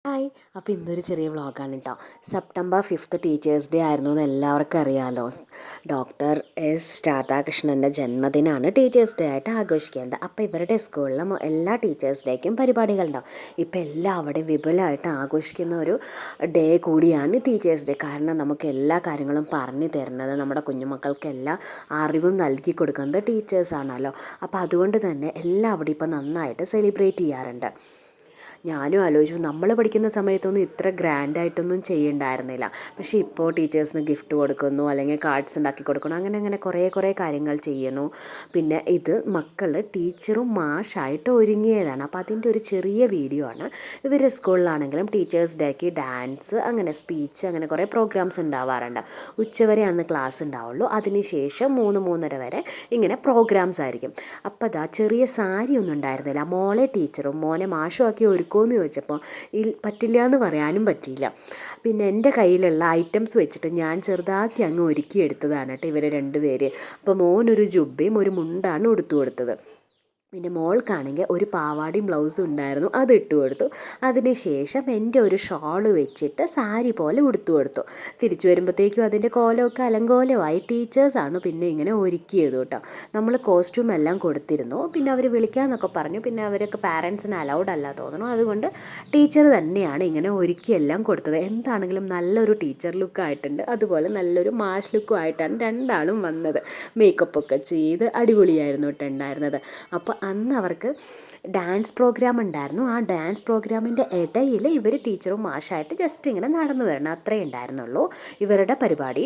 Hi. അപ്പോൾ ഇന്നൊരു ചെറിയ വ്ളോഗാണ് കേട്ടോ. സെപ്റ്റംബർ 5 ടീച്ചേഴ്സ് ഡേ ആയിരുന്നു എന്ന് എല്ലാവർക്കും അറിയാമല്ലോ. ഡോക്ടർ എസ് രാധാകൃഷ്ണൻ്റെ ജന്മദിനമാണ് ടീച്ചേഴ്സ് ഡേ ആയിട്ട് ആഘോഷിക്കുന്നത്. അപ്പോൾ ഇവരുടെ സ്കൂളിലും എല്ലാ ടീച്ചേഴ്സ് ഡേക്കും പരിപാടികളുണ്ടാവും. ഇപ്പോൾ എല്ലാം അവിടെ വിപുലമായിട്ട് ആഘോഷിക്കുന്ന ഒരു ഡേ കൂടിയാണ് ടീച്ചേഴ്സ് ഡേ. കാരണം നമുക്ക് എല്ലാ കാര്യങ്ങളും പറഞ്ഞു തരുന്നത്, നമ്മുടെ കുഞ്ഞുമക്കൾക്കെല്ലാം അറിവും നൽകി കൊടുക്കുന്നത് ടീച്ചേഴ്സാണല്ലോ. അപ്പോൾ അതുകൊണ്ട് തന്നെ എല്ലാം അവിടെ ഇപ്പോൾ നന്നായിട്ട് സെലിബ്രേറ്റ് ചെയ്യാറുണ്ട്. ഞാനും ആലോചിച്ചു, നമ്മൾ പഠിക്കുന്ന സമയത്തൊന്നും ഇത്ര ഗ്രാൻഡായിട്ടൊന്നും ചെയ്യണ്ടായിരുന്നില്ല. പക്ഷേ ഇപ്പോൾ ടീച്ചേഴ്സിന് ഗിഫ്റ്റ് കൊടുക്കുന്നു, അല്ലെങ്കിൽ കാർഡ്സ് ഉണ്ടാക്കി കൊടുക്കുന്നു, അങ്ങനെ കുറേ കാര്യങ്ങൾ ചെയ്യുന്നു. പിന്നെ ഇത് മക്കൾ ടീച്ചറും മാഷായിട്ട് ഒരുങ്ങിയതാണ്. അപ്പോൾ അതിൻ്റെ ഒരു ചെറിയ വീഡിയോ ആണ്. ഇവരുടെ സ്കൂളിലാണെങ്കിലും ടീച്ചേഴ്സ് ഡേക്ക് ഡാൻസ്, അങ്ങനെ സ്പീച്ച്, അങ്ങനെ കുറേ പ്രോഗ്രാംസ് ഉണ്ടാവാറുണ്ട്. ഉച്ചവരെ അന്ന് ക്ലാസ് ഉണ്ടാവുള്ളൂ. അതിനുശേഷം 3-3:30 വരെ ഇങ്ങനെ പ്രോഗ്രാംസ് ആയിരിക്കും. അപ്പോൾ അതാ ചെറിയ സാരി ഒന്നും ഉണ്ടായിരുന്നില്ല. മോളെ ടീച്ചറും മോനെ മാഷും ആക്കി ഒരുക്കുമെന്ന് ചോദിച്ചപ്പോൾ പറ്റില്ല എന്ന് പറയാനും പറ്റിയില്ല. പിന്നെ എൻ്റെ കയ്യിലുള്ള ഐറ്റംസ് വെച്ചിട്ട് ഞാൻ ചെറുതാക്കി അങ്ങ് ഒരുക്കിയെടുത്തതാണ് കേട്ടോ ഇവർ രണ്ടുപേര്. അപ്പോൾ മോനൊരു ജുബ്ബയും ഒരു മുണ്ടാണ് ഉടുത്തു കൊടുത്തത്. പിന്നെ മോൾക്കാണെങ്കിൽ ഒരു പാവാടയും ബ്ലൗസും ഉണ്ടായിരുന്നു, അത് ഇട്ട് കൊടുത്തു. അതിന് ശേഷം എൻ്റെ ഒരു ഷോള് വെച്ചിട്ട് സാരി പോലെ ഉടുത്തു കൊടുത്തു. തിരിച്ചു വരുമ്പോഴത്തേക്കും അതിൻ്റെ കോലമൊക്കെ അലങ്കോലമായി. ടീച്ചേഴ്സാണ് പിന്നെ ഇങ്ങനെ ഒരുക്കിയത് കേട്ടോ. നമ്മൾ കോസ്റ്റ്യൂം എല്ലാം കൊടുത്തിരുന്നു. പിന്നെ അവർ വിളിക്കാമെന്നൊക്കെ പറഞ്ഞു. പിന്നെ അവരൊക്കെ പാരൻസിന് അലൗഡ് അല്ല തോന്നുന്നു. അതുകൊണ്ട് ടീച്ചർ തന്നെയാണ് ഇങ്ങനെ ഒരുക്കിയെല്ലാം കൊടുത്തത്. എന്താണെങ്കിലും നല്ലൊരു ടീച്ചർ ലുക്കായിട്ടുണ്ട്, അതുപോലെ നല്ലൊരു മാഷ് ലുക്കും ആയിട്ടാണ് രണ്ടാളും വന്നത്. മേക്കപ്പൊക്കെ ചെയ്ത് അടിപൊളിയായിരുന്നു കേട്ടോ ഉണ്ടായിരുന്നത്. അപ്പോൾ അന്ന് അവർക്ക് ഡാൻസ് പ്രോഗ്രാം ഉണ്ടായിരുന്നു. ആ ഡാൻസ് പ്രോഗ്രാമിൻ്റെ ഇടയിൽ ഇവർ ടീച്ചറും മാഷായിട്ട് ജസ്റ്റ് ഇങ്ങനെ നടന്നു വരണം, അത്രേ ഉണ്ടായിരുന്നുള്ളൂ ഇവരുടെ പരിപാടി.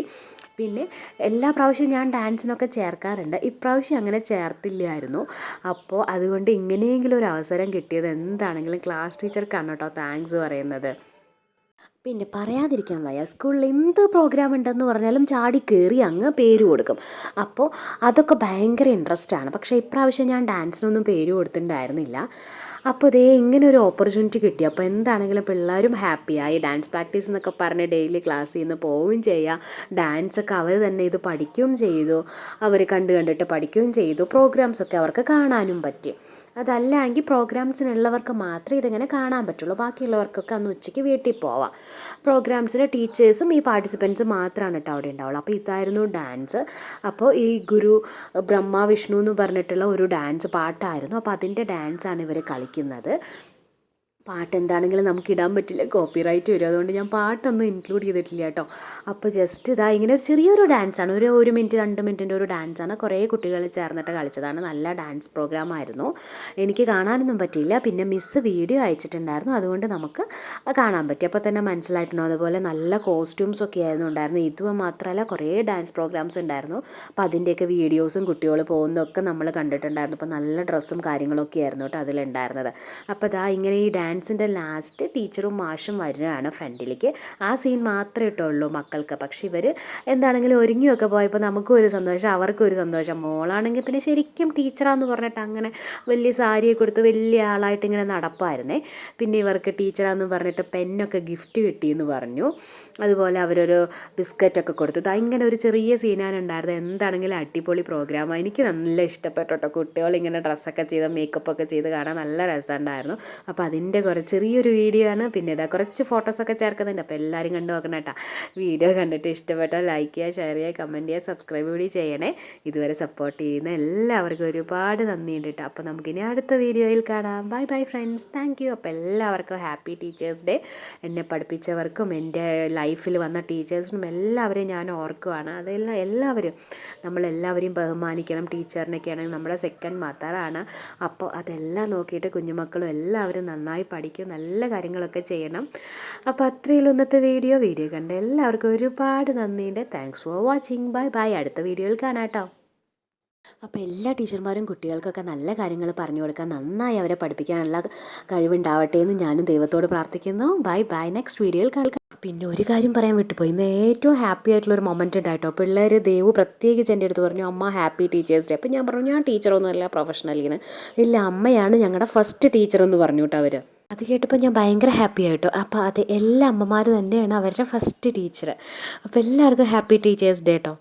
പിന്നെ എല്ലാ പ്രാവശ്യവും ഞാൻ ഡാൻസിനൊക്കെ ചേർക്കാറുണ്ട്. ഇപ്രാവശ്യം അങ്ങനെ ചേർത്തില്ലായിരുന്നു. അപ്പോൾ അതുകൊണ്ട് ഇങ്ങനെയെങ്കിലും ഒരു അവസരം കിട്ടിയത് എന്താണെങ്കിലും ക്ലാസ് ടീച്ചർക്കാണ് കേട്ടോ താങ്ക്സ് പറയുന്നത്. പിന്നെ പറയാതിരിക്കാൻ വയ്യ, സ്കൂളിൽ എന്ത് പ്രോഗ്രാം ഉണ്ടെന്ന് പറഞ്ഞാലും ചാടി കയറി അങ്ങ് പേര് കൊടുക്കും. അപ്പോൾ അതൊക്കെ ഭയങ്കര ഇൻട്രസ്റ്റാണ്. പക്ഷേ ഇപ്രാവശ്യം ഞാൻ ഡാൻസിനൊന്നും പേര് കൊടുത്തിട്ടുണ്ടായിരുന്നില്ല. അപ്പോൾ ഇതേ ഇങ്ങനെ ഒരു ഓപ്പർച്യൂണിറ്റി കിട്ടി. അപ്പോൾ എന്താണെങ്കിലും പിള്ളേരും ഹാപ്പിയായി. ഡാൻസ് പ്രാക്ടീസ് എന്നൊക്കെ പറഞ്ഞ് ഡെയിലി ക്ലാസ്സിൽ നിന്ന് പോവുകയും ചെയ്യുക. ഡാൻസൊക്കെ അവർ തന്നെ ഇത് പഠിക്കുകയും ചെയ്തു. അവർ കണ്ടിട്ട് പഠിക്കുകയും ചെയ്തു. പ്രോഗ്രാംസൊക്കെ അവർക്ക് കാണാനും പറ്റി. അതല്ലെങ്കിൽ പ്രോഗ്രാംസിനുള്ളവർക്ക് മാത്രമേ ഇതിങ്ങനെ കാണാൻ പറ്റുള്ളൂ. ബാക്കിയുള്ളവർക്കൊക്കെ അന്ന് ഉച്ചയ്ക്ക് വീട്ടിൽ പോവാം. പ്രോഗ്രാംസിന് ടീച്ചേഴ്സും ഈ പാർട്ടിസിപ്പൻസും മാത്രമാണ് കേട്ടോ അവിടെ ഉണ്ടാവുള്ളൂ. അപ്പോൾ ഇതായിരുന്നു ഡാൻസ്. അപ്പോൾ ഈ ഗുരു ബ്രഹ്മ വിഷ്ണു എന്ന് പറഞ്ഞിട്ടുള്ള ഒരു ഡാൻസ് പാട്ടായിരുന്നു. അപ്പോൾ അതിൻ്റെ ഡാൻസാണ് ഇവർ കളിക്കുന്നത്. പാട്ട് എന്താണെങ്കിലും നമുക്ക് ഇടാൻ പറ്റില്ല, കോപ്പിറൈറ്റ് വരും. അതുകൊണ്ട് ഞാൻ പാട്ടൊന്നും ഇൻക്ലൂഡ് ചെയ്തിട്ടില്ല കേട്ടോ. അപ്പോൾ ജസ്റ്റ് ഇതാ ഇങ്ങനെ ഒരു ചെറിയൊരു ഡാൻസാണ്, ഒരു മിനിറ്റ് 2 മിനിറ്റിൻ്റെ ഒരു ഡാൻസാണ്. കുറേ കുട്ടികൾ ചേർന്നിട്ട് കളിച്ചതാണ്. നല്ല ഡാൻസ് പ്രോഗ്രാം ആയിരുന്നു. എനിക്ക് കാണാനൊന്നും പറ്റിയില്ല. പിന്നെ മിസ്സ് വീഡിയോ അയച്ചിട്ടുണ്ടായിരുന്നു, അതുകൊണ്ട് നമുക്ക് കാണാൻ പറ്റി. അപ്പോൾ തന്നെ മനസ്സിലായിട്ടുണ്ടോ. അതുപോലെ നല്ല കോസ്റ്റ്യൂംസൊക്കെ ആയിരുന്നു ഉണ്ടായിരുന്നു. ഇതും മാത്രമല്ല കുറേ ഡാൻസ് പ്രോഗ്രാംസ് ഉണ്ടായിരുന്നു. അപ്പോൾ അതിൻ്റെയൊക്കെ വീഡിയോസും കുട്ടികൾ പോകുന്നതൊക്കെ നമ്മൾ കണ്ടിട്ടുണ്ടായിരുന്നു. അപ്പോൾ നല്ല ഡ്രസ്സും കാര്യങ്ങളൊക്കെ ആയിരുന്നു കേട്ടോ അതിലുണ്ടായിരുന്നത്. അപ്പോൾ ഇതാ ഇങ്ങനെ ഈ ഡാൻസിൻ്റെ ലാസ്റ്റ് ടീച്ചറും മാഷും വരികയാണ് ഫ്രണ്ടിലേക്ക്. ആ സീൻ മാത്രമേ ഇട്ടുള്ളൂ മക്കൾക്ക്. പക്ഷെ ഇവർ എന്താണെങ്കിലും ഒരുങ്ങിയൊക്കെ പോയപ്പോൾ നമുക്കും ഒരു സന്തോഷം, അവർക്കും ഒരു സന്തോഷം. മോളാണെങ്കിൽ പിന്നെ ശരിക്കും ടീച്ചറാന്ന് പറഞ്ഞിട്ട് അങ്ങനെ വലിയ സാരിയൊക്കെ കൊടുത്ത് വലിയ ആളായിട്ട് ഇങ്ങനെ നടപ്പായിരുന്നേ. പിന്നെ ഇവർക്ക് ടീച്ചറാന്ന് പറഞ്ഞിട്ട് പെന്നൊക്കെ ഗിഫ്റ്റ് കിട്ടിയെന്ന് പറഞ്ഞു. അതുപോലെ അവരൊരു ബിസ്ക്കറ്റൊക്കെ കൊടുത്തു. ഇങ്ങനെ ഒരു ചെറിയ സീനാണ് ഉണ്ടായിരുന്നത്. എന്താണെങ്കിലും അടിപൊളി പ്രോഗ്രാമാണ്. എനിക്ക് നല്ല ഇഷ്ടപ്പെട്ടു കേട്ടോ. കുട്ടികളിങ്ങനെ ഡ്രസ്സൊക്കെ ചെയ്ത് മേക്കപ്പൊക്കെ ചെയ്ത് കാണാൻ നല്ല രസമുണ്ടായിരുന്നു. അപ്പോൾ അതിൻ്റെ ചെറിയൊരു വീഡിയോ ആണ്. പിന്നെ ഇതാ കുറച്ച് ഫോട്ടോസൊക്കെ ചേർക്കുന്നുണ്ട്. അപ്പോൾ എല്ലാവരും കണ്ടു നോക്കണം കേട്ടോ. വീഡിയോ കണ്ടിട്ട് ഇഷ്ടപ്പെട്ടാൽ ലൈക്ക് ചെയ്യുക, ഷെയർ ചെയ്യുക, കമൻറ്റ് ചെയ്യുക, സബ്സ്ക്രൈബ് കൂടി ചെയ്യണേ. ഇതുവരെ സപ്പോർട്ട് ചെയ്യുന്ന എല്ലാവർക്കും ഒരുപാട് നന്ദിയുണ്ട് കേട്ടോ. അപ്പോൾ നമുക്കിനി അടുത്ത വീഡിയോയിൽ കാണാം. Bye bye friends, thank you. അപ്പോൾ എല്ലാവർക്കും ഹാപ്പി ടീച്ചേഴ്സ് ഡേ. എന്നെ പഠിപ്പിച്ചവർക്കും എൻ്റെ ലൈഫിൽ വന്ന ടീച്ചേഴ്സിനും എല്ലാവരെയും ഞാൻ ഓർക്കുവാണ്. അതെല്ലാം എല്ലാവരും നമ്മളെല്ലാവരെയും ബഹുമാനിക്കണം. ടീച്ചറിനൊക്കെ ആണെങ്കിൽ നമ്മുടെ സെക്കൻഡ് മദറാണ്. അപ്പോൾ അതെല്ലാം നോക്കിയിട്ട് കുഞ്ഞുമക്കളും എല്ലാവരും നന്നായി പഠിക്കും, നല്ല കാര്യങ്ങളൊക്കെ ചെയ്യണം. അപ്പോൾ അത്രയുള്ള ഇന്നത്തെ വീഡിയോ കണ്ട് എല്ലാവർക്കും ഒരുപാട് നന്ദിയുണ്ട്. Thanks for watching. Bye bye. അടുത്ത വീഡിയോയിൽ കാണാം കേട്ടോ. അപ്പോൾ എല്ലാ ടീച്ചർമാരും കുട്ടികൾക്കൊക്കെ നല്ല കാര്യങ്ങൾ പറഞ്ഞു കൊടുക്കാൻ, നന്നായി അവരെ പഠിപ്പിക്കാനുള്ള കഴിവുണ്ടാവട്ടെ എന്ന് ഞാനും ദൈവത്തോട് പ്രാർത്ഥിക്കുന്നു. Bye bye. നെക്സ്റ്റ് വീഡിയോയിൽ കാണാം. പിന്നെ ഒരു കാര്യം പറയാൻ വിട്ടുപോയി. ഇന്ന് ഏറ്റവും ഹാപ്പി ആയിട്ടുള്ളൊരു മൊമെൻ്റ് ഉണ്ടായിട്ടോ. പിള്ളേർ ദേവു പ്രത്യേകിച്ച് എൻ്റെ അടുത്ത് പറഞ്ഞു, അമ്മ ഹാപ്പി ടീച്ചേഴ്സ് ഡേ. അപ്പോൾ ഞാൻ പറഞ്ഞു, ഞാൻ ടീച്ചറൊന്നുമല്ല, പ്രൊഫഷണലിന്. ഇല്ല, അമ്മയാണ് ഞങ്ങളുടെ ഫസ്റ്റ് ടീച്ചർ എന്ന് പറഞ്ഞു കേട്ടോ അവർ. അത് കേട്ടപ്പോൾ ഞാൻ ഭയങ്കര ഹാപ്പി ആയിട്ടോ. അപ്പോൾ അത് എല്ലാ അമ്മമാർ തന്നെയാണ് അവരുടെ ഫസ്റ്റ് ടീച്ചർ. അപ്പോൾ എല്ലാവർക്കും ഹാപ്പി ടീച്ചേഴ്സ് ഡേ കേട്ടോ.